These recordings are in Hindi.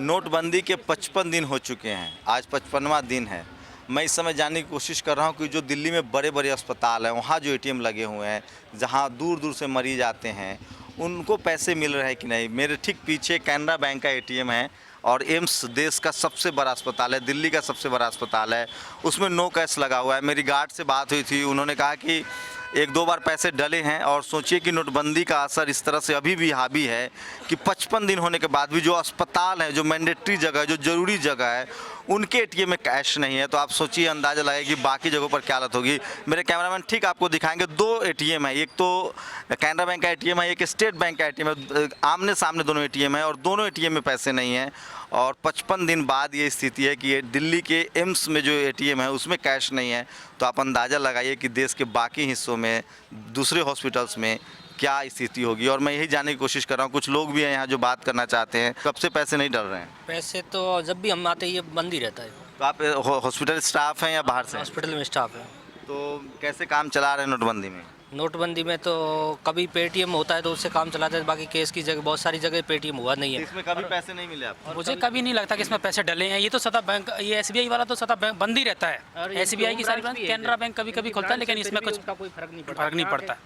नोटबंदी के 55 दिन हो चुके हैं, आज 55वां दिन है। मैं इस समय जानने की कोशिश कर रहा हूं कि जो दिल्ली में बड़े-बड़े अस्पताल हैं, वहां जो एटीएम लगे हुए हैं, जहां दूर-दूर से मरीज आते हैं, उनको पैसे मिल रहे हैं कि नहीं। मेरे ठीक पीछे कैनरा बैंक का एटीएम है और एम्स देश का सबसे बड़ा अस्पताल है, दिल्ली का सबसे बड़ा अस्पताल है, उसमें नो कैश लगा हुआ है। मेरी गार्ड से बात हुई थी, उन्होंने कहा कि 1-2 बार पैसे डले हैं और सोचिए कि नोटबंदी का असर इस तरह से अभी भी हावी है कि 55 दिन होने के बाद भी जो अस्पताल है, जो मैंडेटरी जगह है, जो ज़रूरी जगह है, उनके एटीएम में कैश नहीं है। तो आप सोचिए, अंदाज़ा लगाइए कि बाकी जगहों पर क्या हालत होगी। मेरे कैमरामैन ठीक आपको दिखाएंगे। 2 एटीएम है, एक तो कैनरा बैंक का एटीएम है, एक स्टेट बैंक का एटीएम है। आमने सामने दोनों एटीएम है और दोनों एटीएम में पैसे नहीं हैं। और 55 दिन बाद ये स्थिति है कि ये दिल्ली के एम्स में जो एटीएम है उसमें कैश नहीं है। तो आप अंदाज़ा लगाइए कि देश के बाकी हिस्सों में, दूसरे हॉस्पिटल्स में क्या स्थिति होगी। और मैं यही जानने की कोशिश कर रहा हूँ, कुछ लोग भी हैं यहाँ जो बात करना चाहते हैं। कब से पैसे नहीं डल रहे हैं? पैसे तो जब भी हम आते हैं ये बंद ही रहता है। तो आप हॉस्पिटल स्टाफ हैं या बाहर से? हॉस्पिटल में स्टाफ है। तो कैसे काम चला रहे हैं नोटबंदी में? नोटबंदी में तो कभी पेटीएम होता है तो उससे काम चलाते हैं, बाकी केस की जगह बहुत सारी जगह पेटीएम हुआ नहीं है। इसमें कभी पैसे नहीं मिले आपको? मुझे कभी नहीं लगता कि इसमें पैसे डले हैं। ये तो सदा बैंक, ये एसबीआई वाला तो सदा बैंक बंद ही रहता है। एसबीआई की सारी बैंक, कैनरा बैंक कभी कभी खुलता है, लेकिन इसमें कुछ कोई फर्क नहीं पड़ता।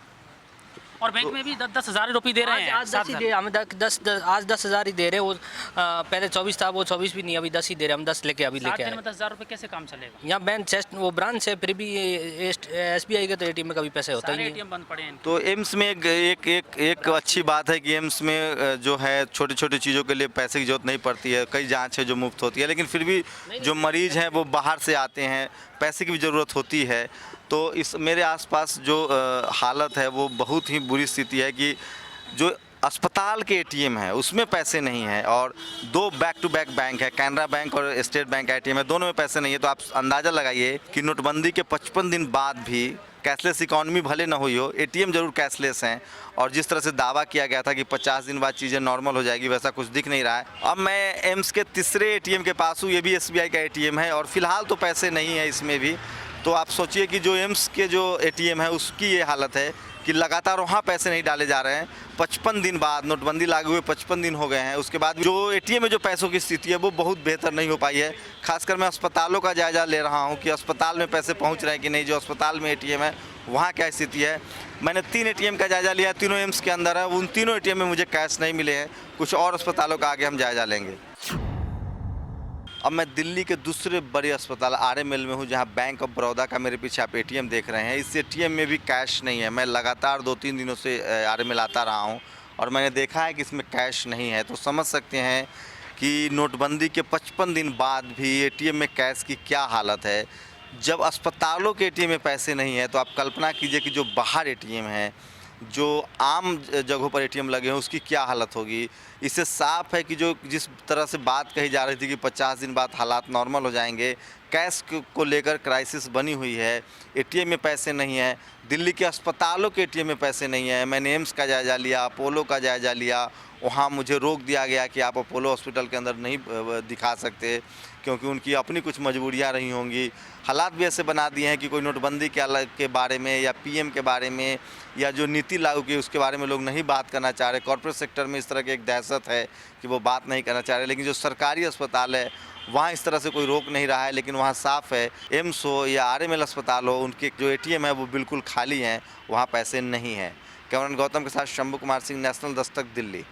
और बैंक में भी 10-10 हज़ार रुपये दे रहे हैं। आज 10 ही दे, हम 10,000 ही दे रहे। वो पहले 24 था, वो 24 भी नहीं, अभी 10 ही दे रहे। हम 10 लेके अभी लेके आए। 10,000 रुपये कैसे काम चलेगा? यहाँ बैंक वो ब्रांच है, फिर भी एसबीआई के तो एटीएम में कभी पैसे होता ही नहीं। एटीएम बंद पड़े हैं। तो एम्स में एक अच्छी बात है कि एम्स में जो है छोटी छोटी चीज़ों के लिए पैसे की जरूरत नहीं पड़ती है। कई जांच है जो मुफ्त होती है, लेकिन फिर भी जो मरीज़ हैं वो बाहर से आते हैं, पैसे की भी ज़रूरत होती है। तो इस मेरे आसपास जो हालत है वो बहुत ही बुरी स्थिति है कि जो अस्पताल के एटीएम है उसमें पैसे नहीं है और 2 बैक टू बैक बैंक है, कैनरा बैंक और स्टेट बैंक का एटीएम है, दोनों में पैसे नहीं है। तो आप अंदाज़ा लगाइए कि नोटबंदी के 55 दिन बाद भी कैशलेस इकॉनमी भले ना हुई हो, एटीएम जरूर कैशलेस हैं। और जिस तरह से दावा किया गया था कि 50 दिन बाद चीज़ें नॉर्मल हो जाएगी, वैसा कुछ दिख नहीं रहा है। अब मैं एम्स के तीसरे एटीएम के पास हूँ, ये भी एसबीआई का एटीएम है और फिलहाल तो पैसे नहीं है इसमें भी। तो आप सोचिए कि जो एम्स के जो एटीएम है उसकी ये हालत है कि लगातार वहाँ पैसे नहीं डाले जा रहे हैं। 55 दिन बाद, नोटबंदी लागू हुए 55 दिन हो गए हैं, उसके बाद जो एटीएम में जो पैसों की स्थिति है वो बहुत बेहतर नहीं हो पाई है। खासकर मैं अस्पतालों का जायज़ा ले रहा हूँ कि अस्पताल में पैसे पहुँच रहे हैं कि नहीं। जो अस्पताल में एटीएम है वहाँ क्या स्थिति है। मैंने 3 एटीएम का जायज़ा लिया, तीनों एम्स के अंदर है। उन तीनों एटीएम में मुझे कैश नहीं मिले हैं। कुछ और अस्पतालों का आगे हम जायज़ा लेंगे। अब मैं दिल्ली के दूसरे बड़े अस्पताल आरएमएल में हूँ, जहाँ बैंक ऑफ बड़ौदा का मेरे पीछे आप एटीएम देख रहे हैं। इस एटीएम में भी कैश नहीं है। मैं लगातार 2-3 दिनों से आरएमएल आता रहा हूँ और मैंने देखा है कि इसमें कैश नहीं है। तो समझ सकते हैं कि नोटबंदी के 55 दिन बाद भी एटीएम में कैश की क्या हालत है। जब अस्पतालों के एटीएम में पैसे नहीं है तो आप कल्पना कीजिए कि जो बाहर एटीएम है, जो आम जगहों पर एटीएम लगे हैं, उसकी क्या हालत होगी। इससे साफ है कि जो जिस तरह से बात कही जा रही थी कि 50 दिन बाद हालात नॉर्मल हो जाएंगे, कैश को लेकर क्राइसिस बनी हुई है। एटीएम में पैसे नहीं है, दिल्ली के अस्पतालों के एटीएम में पैसे नहीं है। मैंने एम्स का जायज़ा लिया, अपोलो का जायज़ा लिया, वहाँ मुझे रोक दिया गया कि आप अपोलो हॉस्पिटल के अंदर नहीं दिखा सकते क्योंकि उनकी अपनी कुछ मजबूरियाँ रही होंगी। हालात भी ऐसे बना दिए हैं कि कोई नोटबंदी के बारे में या पीएम के बारे में या जो नीति लागू की उसके बारे में लोग नहीं बात करना चाह रहे। कॉर्पोरेट सेक्टर में इस तरह की एक दहशत है कि वो बात नहीं करना चाह रहे, लेकिन जो सरकारी अस्पताल है वहाँ इस तरह से कोई रोक नहीं रहा है। लेकिन वहाँ साफ़ है, एम्स हो या आरएमएल अस्पताल हो, उनके जो एटीएम है वो बिल्कुल खाली हैं, वहाँ पैसे नहीं हैं। कैमरामैन गौतम के साथ शंभू कुमार सिंह, नेशनल दस्तक, दिल्ली।